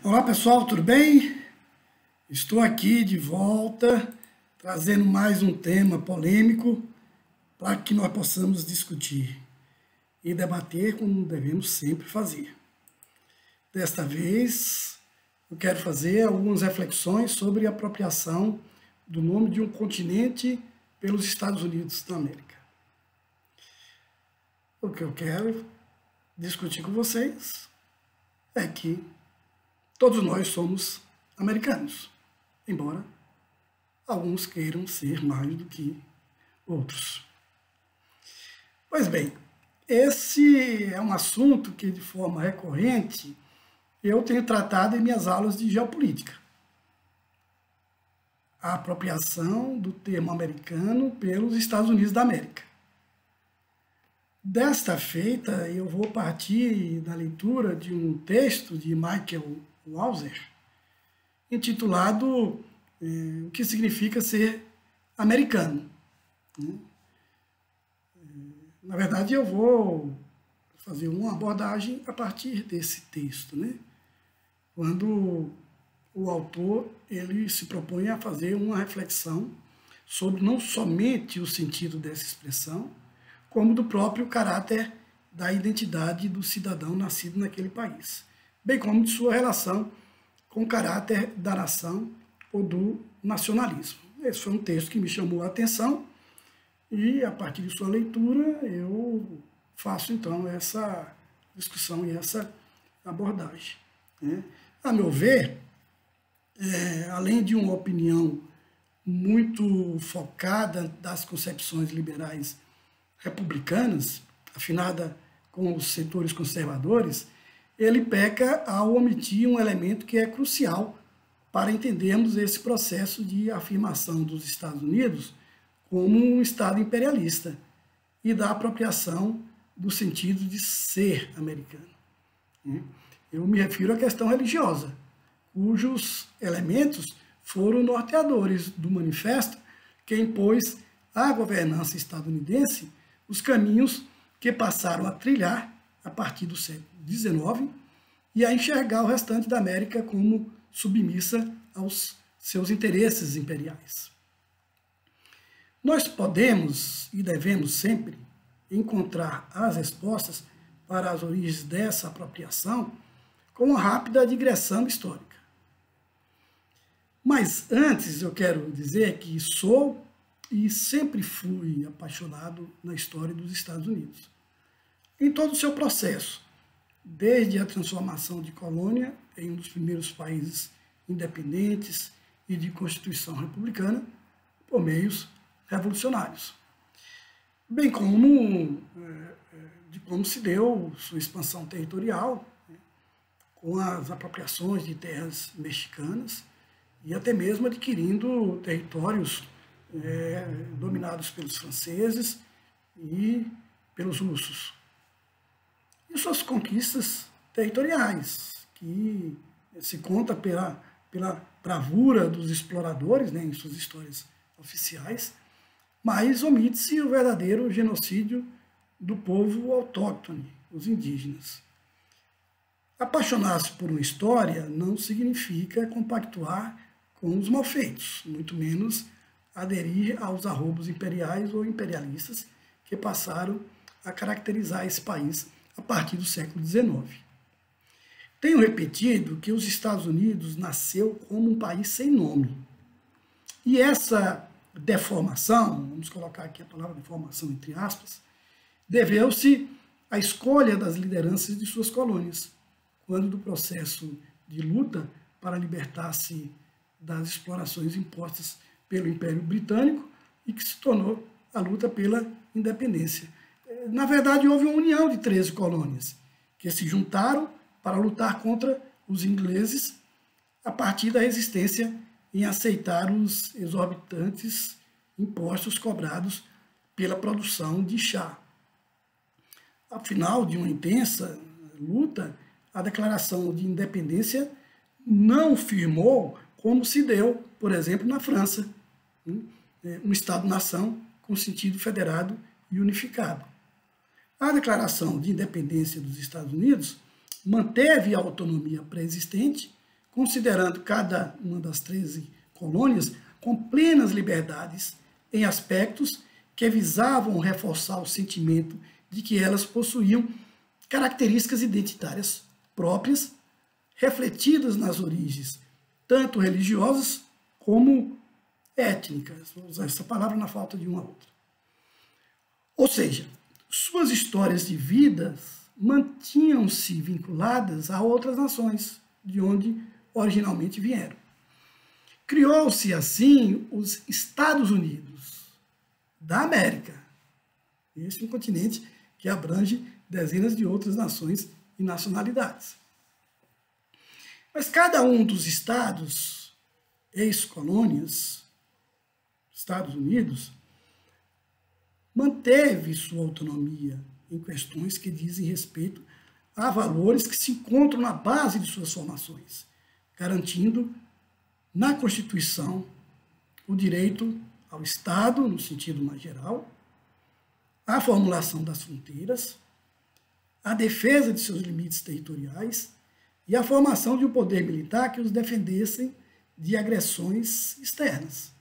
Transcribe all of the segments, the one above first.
Olá pessoal, tudo bem? Estou aqui de volta, trazendo mais um tema polêmico para que nós possamos discutir e debater como devemos sempre fazer. Desta vez, eu quero fazer algumas reflexões sobre a apropriação do nome de um continente pelos Estados Unidos da América. O que eu quero discutir com vocês é que todos nós somos americanos, embora alguns queiram ser mais do que outros. Pois bem, esse é um assunto que, de forma recorrente, eu tenho tratado em minhas aulas de geopolítica. A apropriação do termo americano pelos Estados Unidos da América. Desta feita, eu vou partir da leitura de um texto de Michael Walzer, intitulado O que significa ser americano. Na verdade, eu vou fazer uma abordagem a partir desse texto, quando o autor ele se propõe a fazer uma reflexão sobre não somente o sentido dessa expressão, como do próprio caráter da identidade do cidadão nascido naquele país, bem como de sua relação com o caráter da nação ou do nacionalismo. Esse foi um texto que me chamou a atenção e, a partir de sua leitura, eu faço, então, essa discussão e essa abordagem. A meu ver, além de uma opinião muito focada das concepções liberais republicanas, afinada com os setores conservadores, ele peca ao omitir um elemento que é crucial para entendermos esse processo de afirmação dos Estados Unidos como um Estado imperialista e da apropriação do sentido de ser americano. Eu me refiro à questão religiosa, cujos elementos foram norteadores do manifesto que impôs à governança estadunidense os caminhos que passaram a trilhar a partir do século XIX e a enxergar o restante da América como submissa aos seus interesses imperiais. Nós podemos e devemos sempre encontrar as respostas para as origens dessa apropriação com uma rápida digressão histórica. Mas antes eu quero dizer que sou e sempre fui apaixonado na história dos Estados Unidos. Em todo o seu processo, desde a transformação de colônia em um dos primeiros países independentes e de constituição republicana, por meios revolucionários. Bem como de como se deu sua expansão territorial, com as apropriações de terras mexicanas e até mesmo adquirindo territórios dominados pelos franceses e pelos russos. E suas conquistas territoriais, que se conta pela bravura dos exploradores, em suas histórias oficiais, mas omite-se o verdadeiro genocídio do povo autóctone, os indígenas. Apaixonar-se por uma história não significa compactuar com os malfeitos, muito menos aderir aos arroubos imperiais ou imperialistas que passaram a caracterizar esse país a partir do século XIX. Tenho repetido que os Estados Unidos nasceu como um país sem nome. E essa deformação, vamos colocar aqui a palavra deformação entre aspas, deveu-se à escolha das lideranças de suas colônias, quando do processo de luta para libertar-se das explorações impostas pelo Império Britânico e que se tornou a luta pela independência. Na verdade, houve uma união de 13 colônias que se juntaram para lutar contra os ingleses a partir da resistência em aceitar os exorbitantes impostos cobrados pela produção de chá. Ao final de uma intensa luta, a declaração de independência não firmou como se deu, por exemplo, na França, um Estado-nação com sentido federado e unificado. A Declaração de Independência dos Estados Unidos manteve a autonomia pré-existente considerando cada uma das 13 colônias com plenas liberdades em aspectos que visavam reforçar o sentimento de que elas possuíam características identitárias próprias, refletidas nas origens, tanto religiosas como étnicas. Vou usar essa palavra na falta de uma outra. Ou seja, suas histórias de vida mantinham-se vinculadas a outras nações, de onde originalmente vieram. Criou-se, assim, os Estados Unidos da América. Este é um continente que abrange dezenas de outras nações e nacionalidades. Mas cada um dos estados, ex-colônias, Estados Unidos, manteve sua autonomia em questões que dizem respeito a valores que se encontram na base de suas formações, garantindo na Constituição o direito ao Estado, no sentido mais geral, a formulação das fronteiras, a defesa de seus limites territoriais e a formação de um poder militar que os defendessem de agressões externas.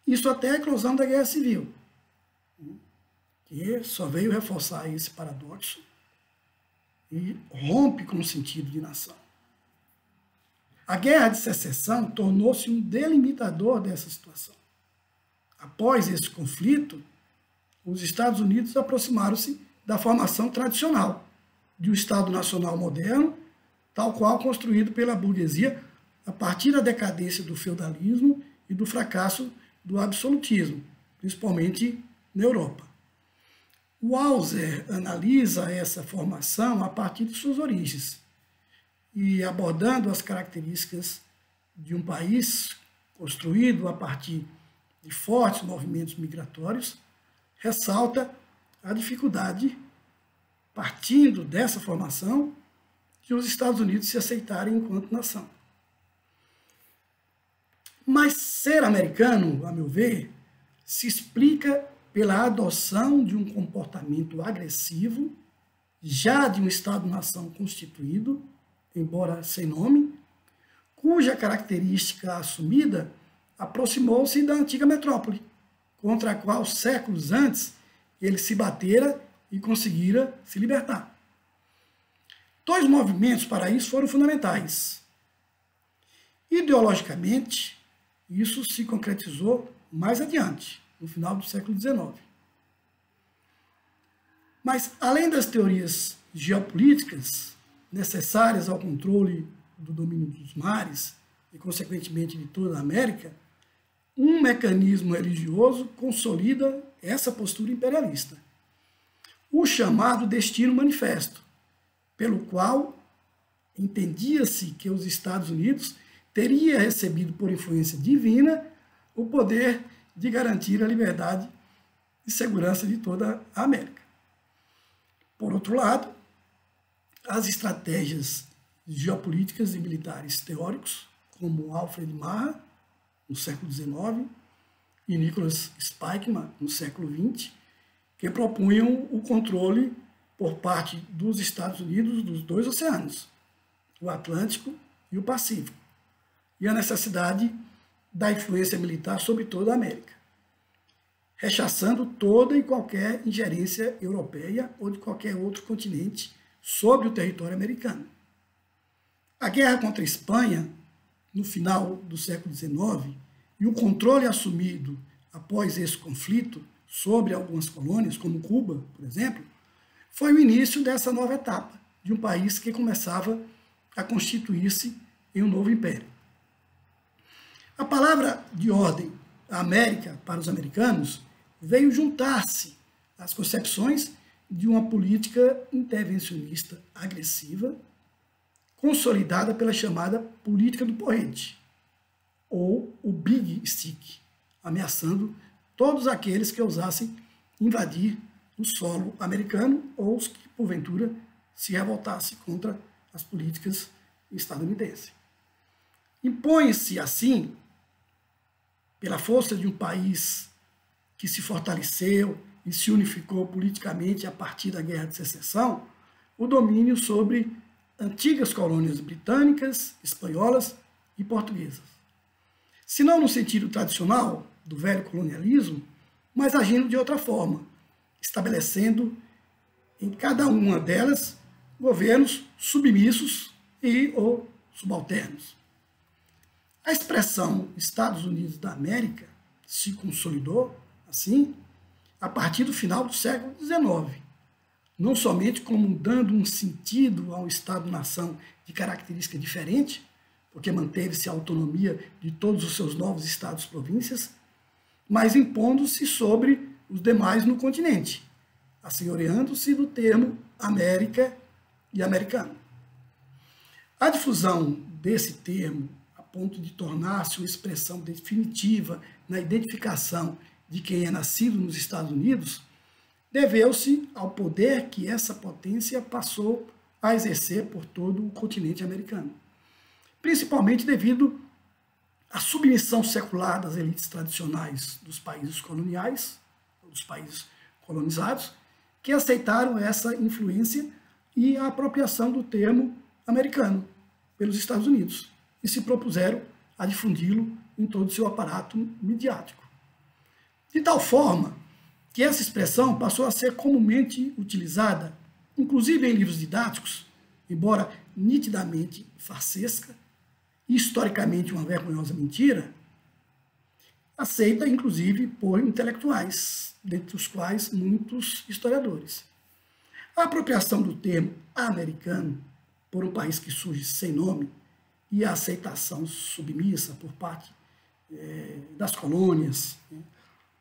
Isso até a eclosão da Guerra Civil, que só veio reforçar esse paradoxo e rompe com o sentido de nação. A Guerra de Secessão tornou-se um delimitador dessa situação. Após esse conflito, os Estados Unidos aproximaram-se da formação tradicional de um Estado Nacional moderno, tal qual construído pela burguesia a partir da decadência do feudalismo e do fracasso do absolutismo, principalmente na Europa. O Hauser analisa essa formação a partir de suas origens e, abordando as características de um país construído a partir de fortes movimentos migratórios, ressalta a dificuldade, partindo dessa formação, de os Estados Unidos se aceitarem enquanto nação. Mas ser americano, a meu ver, se explica pela adoção de um comportamento agressivo, já de um Estado-nação constituído, embora sem nome, cuja característica assumida aproximou-se da antiga metrópole, contra a qual séculos antes ele se batera e conseguira se libertar. Dois movimentos para isso foram fundamentais. Ideologicamente, isso se concretizou mais adiante, no final do século XIX. Mas, além das teorias geopolíticas necessárias ao controle do domínio dos mares e, consequentemente, de toda a América, um mecanismo religioso consolida essa postura imperialista. O chamado Destino Manifesto, pelo qual entendia-se que os Estados Unidos teria recebido por influência divina o poder de garantir a liberdade e segurança de toda a América. Por outro lado, as estratégias geopolíticas e militares teóricos, como Alfred Marra, no século XIX, e Nicholas Spikman, no século XX, que propunham o controle por parte dos Estados Unidos dos dois oceanos, o Atlântico e o Pacífico, e a necessidade da influência militar sobre toda a América, rechaçando toda e qualquer ingerência europeia ou de qualquer outro continente sobre o território americano. A guerra contra a Espanha, no final do século XIX, e o controle assumido após esse conflito sobre algumas colônias, como Cuba, por exemplo, foi o início dessa nova etapa de um país que começava a constituir-se em um novo império. A palavra de ordem América para os americanos veio juntar-se às concepções de uma política intervencionista agressiva, consolidada pela chamada política do porrete, ou o Big Stick, ameaçando todos aqueles que ousassem invadir o solo americano ou os que, porventura, se revoltassem contra as políticas estadunidenses. Impõe-se, assim, pela força de um país que se fortaleceu e se unificou politicamente a partir da Guerra de Secessão, o domínio sobre antigas colônias britânicas, espanholas e portuguesas. Se não no sentido tradicional do velho colonialismo, mas agindo de outra forma, estabelecendo em cada uma delas governos submissos e ou subalternos. A expressão Estados Unidos da América se consolidou, assim, a partir do final do século XIX, não somente como dando um sentido ao Estado-nação de característica diferente, porque manteve-se a autonomia de todos os seus novos estados-províncias, mas impondo-se sobre os demais no continente, assenhoreando-se do termo América e americano. A difusão desse termo, a ponto de tornar-se uma expressão definitiva na identificação de quem é nascido nos Estados Unidos, deveu-se ao poder que essa potência passou a exercer por todo o continente americano, principalmente devido à submissão secular das elites tradicionais dos países coloniais, dos países colonizados, que aceitaram essa influência e a apropriação do termo americano pelos Estados Unidos e se propuseram a difundi-lo em todo o seu aparato midiático. De tal forma que essa expressão passou a ser comumente utilizada, inclusive em livros didáticos, embora nitidamente farsesca e historicamente uma vergonhosa mentira, aceita inclusive por intelectuais, dentre os quais muitos historiadores. A apropriação do termo americano por um país que surge sem nome e a aceitação submissa por parte das colônias,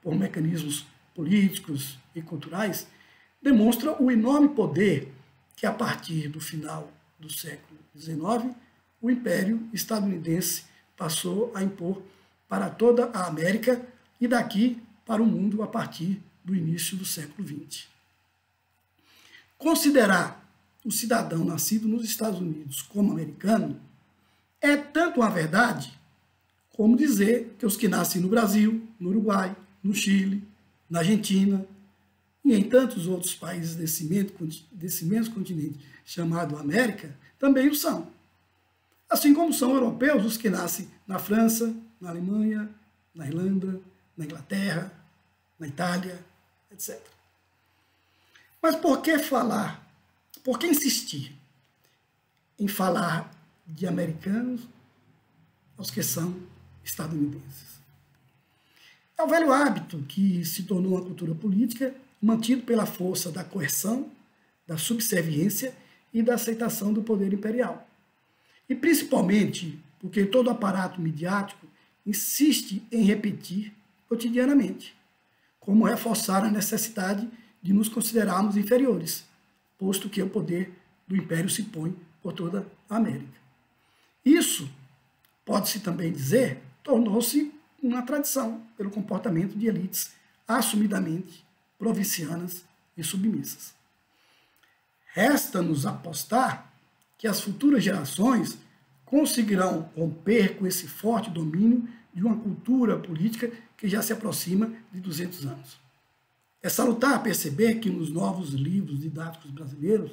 por mecanismos políticos e culturais, demonstra o enorme poder que, a partir do final do século XIX, o Império estadunidense passou a impor para toda a América e daqui para o mundo a partir do início do século XX. Considerar o cidadão nascido nos Estados Unidos como americano é tanto uma verdade como dizer que os que nascem no Brasil, no Uruguai, no Chile, na Argentina e em tantos outros países desse imenso continente chamado América também o são. Assim como são europeus os que nascem na França, na Alemanha, na Irlanda, na Inglaterra, na Itália, etc. Mas por que falar, por que insistir em falar de americanos aos que são estadunidenses? É o velho hábito que se tornou uma cultura política mantido pela força da coerção, da subserviência e da aceitação do poder imperial. E principalmente porque todo o aparato midiático insiste em repetir cotidianamente, como reforçar a necessidade de nos considerarmos inferiores, posto que o poder do império se põe por toda a América. Isso, pode-se também dizer, tornou-se uma tradição pelo comportamento de elites assumidamente provincianas e submissas. Resta-nos apostar que as futuras gerações conseguirão romper com esse forte domínio de uma cultura política que já se aproxima de 200 anos. É salutar perceber que nos novos livros didáticos brasileiros,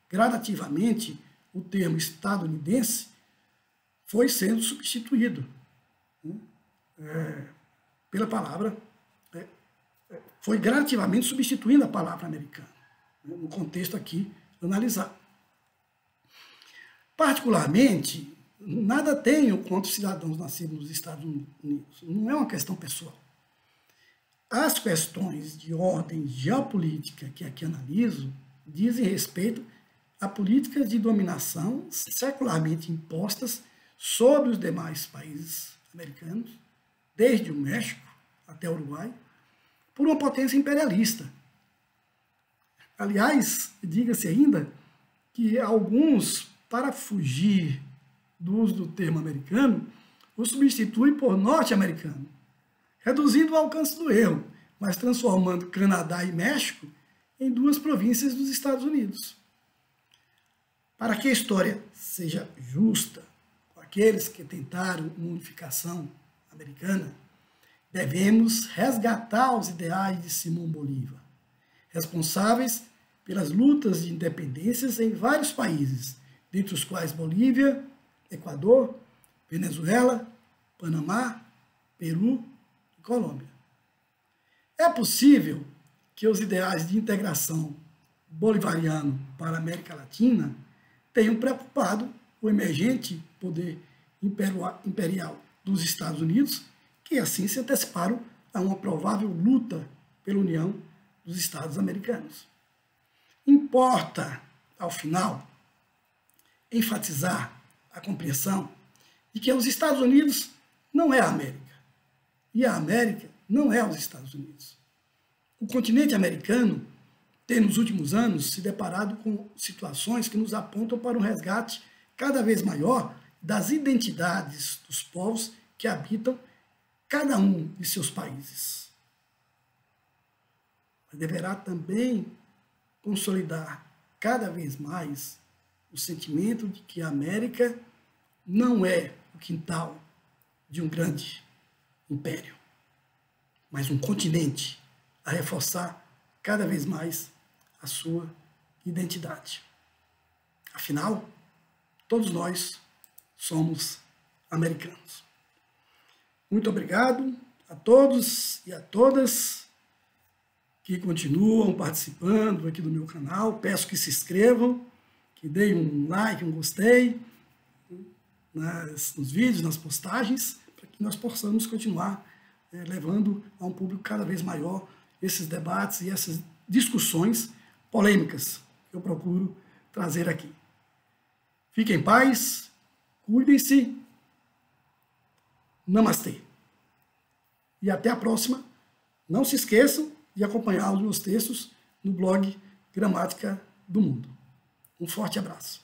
gradativamente, o termo estadunidense foi sendo substituído pela palavra, foi gradativamente substituindo a palavra americana, no contexto aqui analisado. Particularmente, nada tenho contra os cidadãos nascidos nos Estados Unidos, não é uma questão pessoal. As questões de ordem geopolítica que aqui analiso dizem respeito a políticas de dominação secularmente impostas sobre os demais países americanos, desde o México até o Uruguai, por uma potência imperialista. Aliás, diga-se ainda que alguns, para fugir do uso do termo americano, o substituem por norte-americano, reduzindo o alcance do erro, mas transformando Canadá e México em duas províncias dos Estados Unidos. Para que a história seja justa com aqueles que tentaram uma unificação americana, devemos resgatar os ideais de Simão Bolívar, responsáveis pelas lutas de independências em vários países, dentre os quais Bolívia, Equador, Venezuela, Panamá, Peru e Colômbia. É possível que os ideais de integração bolivariano para a América Latina tenham preocupado o emergente poder imperial dos Estados Unidos, que assim se anteciparam a uma provável luta pela união dos Estados americanos. Importa, ao final, enfatizar a compreensão de que os Estados Unidos não é a América, e a América não é os Estados Unidos. O continente americano tem, nos últimos anos, se deparado com situações que nos apontam para um resgate cada vez maior das identidades dos povos que habitam cada um de seus países. Mas deverá também consolidar cada vez mais o sentimento de que a América não é o quintal de um grande império, mas um continente a reforçar cada vez mais a sua identidade. Afinal, todos nós somos americanos. Muito obrigado a todos e a todas que continuam participando aqui do meu canal. Peço que se inscrevam, que deem um like, um gostei nos vídeos, nas postagens, para que nós possamos continuar levando a um público cada vez maior esses debates e essas discussões polêmicas que eu procuro trazer aqui. Fiquem em paz, cuidem-se, namastê. E até a próxima. Não se esqueçam de acompanhar os meus textos no blog Gramática do Mundo. Um forte abraço.